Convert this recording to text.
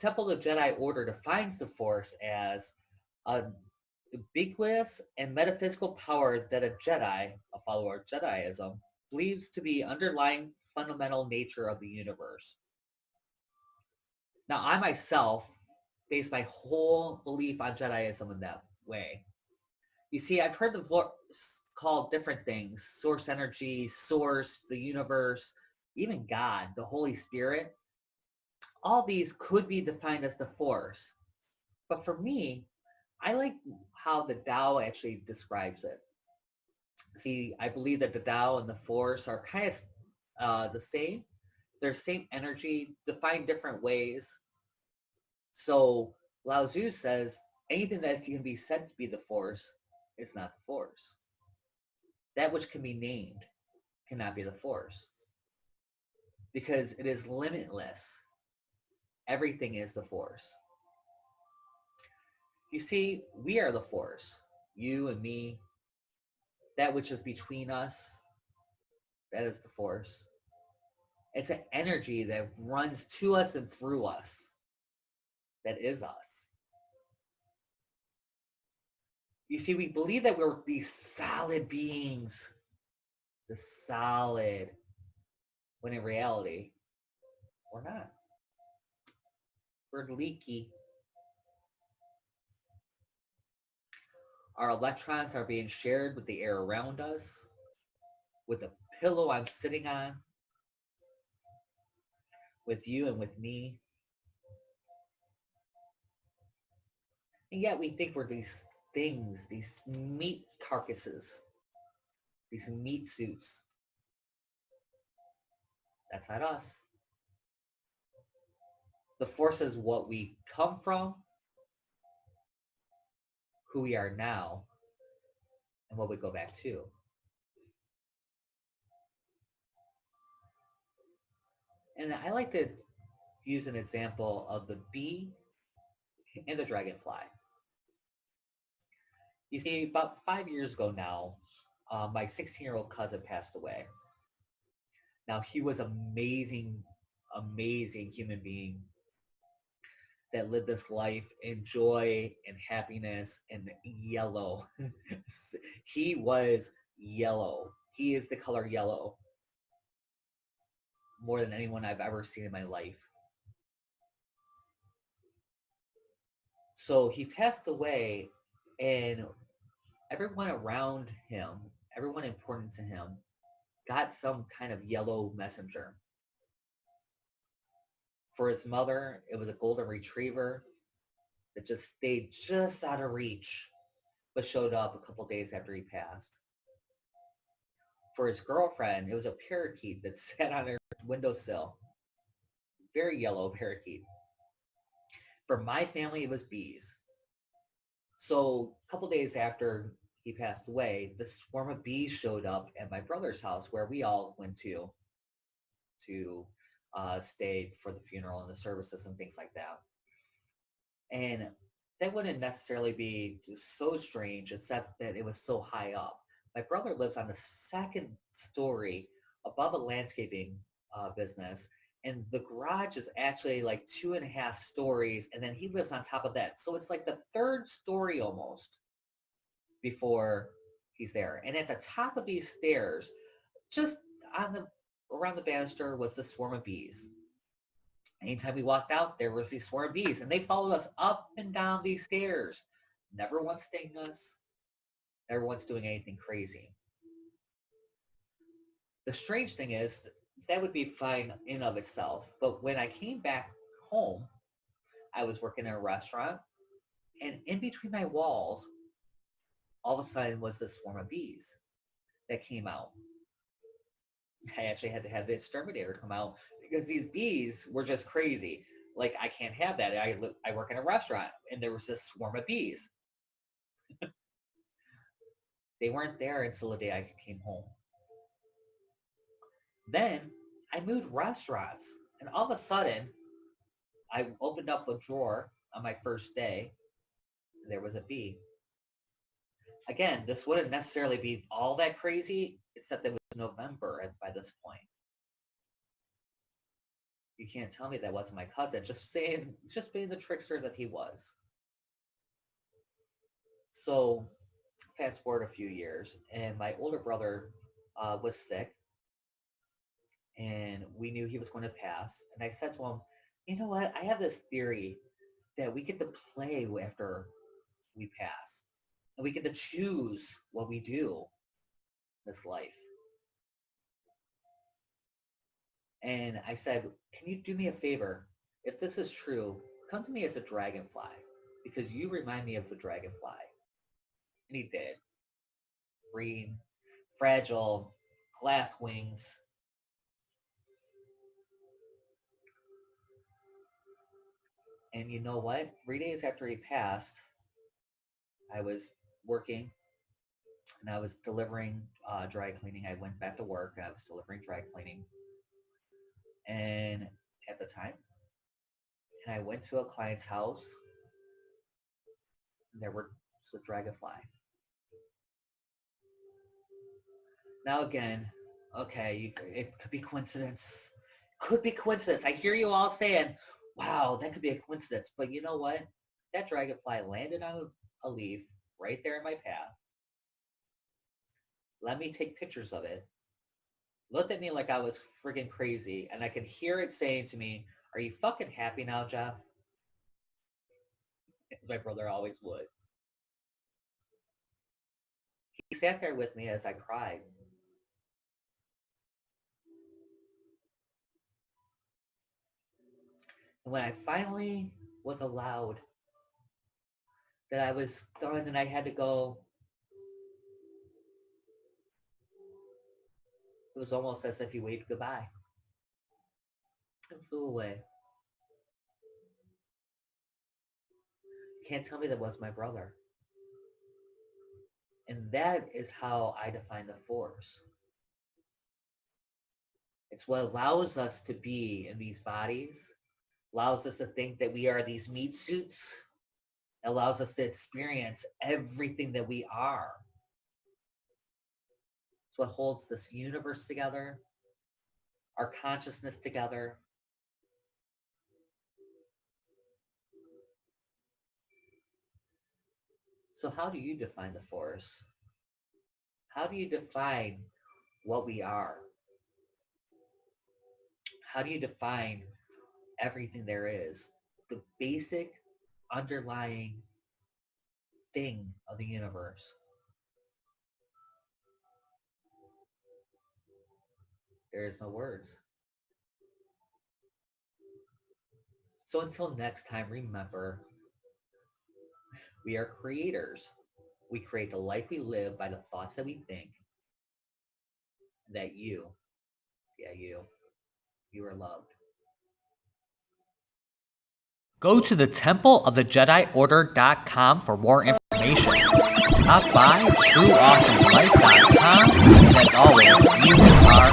Temple of Jedi Order defines the Force as a ubiquitous and metaphysical power that a Jedi, a follower of Jediism, believes to be underlying fundamental nature of the universe. Now, I myself base my whole belief on Jediism in that way. You see, I've heard the Force called different things: source energy, source, the universe, even God, the Holy Spirit. All these could be defined as the Force. But for me, I like how the Tao actually describes it. See, I believe that the Tao and the Force are kind of the same. They're same energy, defined different ways. So Lao Tzu says anything that can be said to be the Force is not the Force. That which can be named cannot be the Force because it is limitless. Everything is the Force. You see, we are the Force. You and me. That which is between us, that is the Force. It's an energy that runs to us and through us. That is us. You see, we believe that we're these solid beings. The solid. When in reality, we're not. We're leaky. Our electrons are being shared with the air around us, with the pillow I'm sitting on, with you and with me. And yet we think we're these things, these meat carcasses, these meat suits. That's not us. The Force is what we come from, who we are now, and what we go back to. And I like to use an example of the bee and the dragonfly. You see, about 5 years ago now, my 16-year-old cousin passed away. Now, he was amazing, amazing human being that lived this life in joy and happiness and yellow. He was yellow. He is the color yellow more than anyone I've ever seen in my life. So he passed away, and everyone around him, everyone important to him, got some kind of yellow messenger. For his mother, it was a golden retriever that just stayed just out of reach, but showed up a couple days after he passed. For his girlfriend, it was a parakeet that sat on her windowsill. Very yellow parakeet. For my family, it was bees. So a couple days after he passed away, this swarm of bees showed up at my brother's house where we all went to stay for the funeral and the services and things like that. And that wouldn't necessarily be so strange, except that it was so high up. My brother lives on the second story above a landscaping business, and the garage is actually like 2.5 stories, and then he lives on top of that. So it's like the third story almost before he's there. And at the top of these stairs, just on the around the banister, was the swarm of bees. Anytime we walked out, there was these swarm of bees, and they followed us up and down these stairs. Never once stinging us, never once doing anything crazy. The strange thing is, that would be fine in of itself, but when I came back home, I was working in a restaurant, and in between my walls, all of a sudden was this swarm of bees that came out. I actually had to have the exterminator come out because these bees were just crazy. Like, I can't have that. I work in a restaurant, and there was this swarm of bees. They weren't there until the day I came home. Then I moved restaurants, and all of a sudden, I opened up a drawer on my first day, and there was a bee. Again, this wouldn't necessarily be all that crazy, except it was November by this point. You can't tell me that wasn't my cousin. Just being the trickster that he was. So fast forward a few years, and my older brother was sick, and we knew he was going to pass. And I said to him, you know what? I have this theory that we get to play after we pass. And we get to choose what we do in this life. And I said, can you do me a favor? If this is true, come to me as a dragonfly, because you remind me of the dragonfly. And he did. Green, fragile, glass wings. And you know what? 3 days after he passed, I was working and I was delivering dry cleaning. I went back to work and I was delivering dry cleaning. And at the time, and I went to a client's house and there was a dragonfly. Now again, okay, it could be coincidence. Could be coincidence. I hear you all saying, wow, that could be a coincidence. But you know what? That dragonfly landed on a leaf right there in my path. Let me take pictures of it. Looked at me like I was friggin' crazy. And I could hear it saying to me, are you fucking happy now, Jeff? As my brother always would. He sat there with me as I cried. And when I finally was allowed that I was done and I had to go, it was almost as if he waved goodbye and flew away. Can't tell me that was my brother. And that is how I define the Force. It's what allows us to be in these bodies, allows us to think that we are these meat suits, allows us to experience everything that we are. It's what holds this universe together, our consciousness together. So how do you define the Force? How do you define what we are? How do you define everything there is? The basic underlying thing of the universe. There is no words. So until next time, remember, we are creators. We create the life we live by the thoughts that we think. That you are loved. Go to the templeofthejediorder.com for more information. Stop by trueawesomelife.com, and as always, you are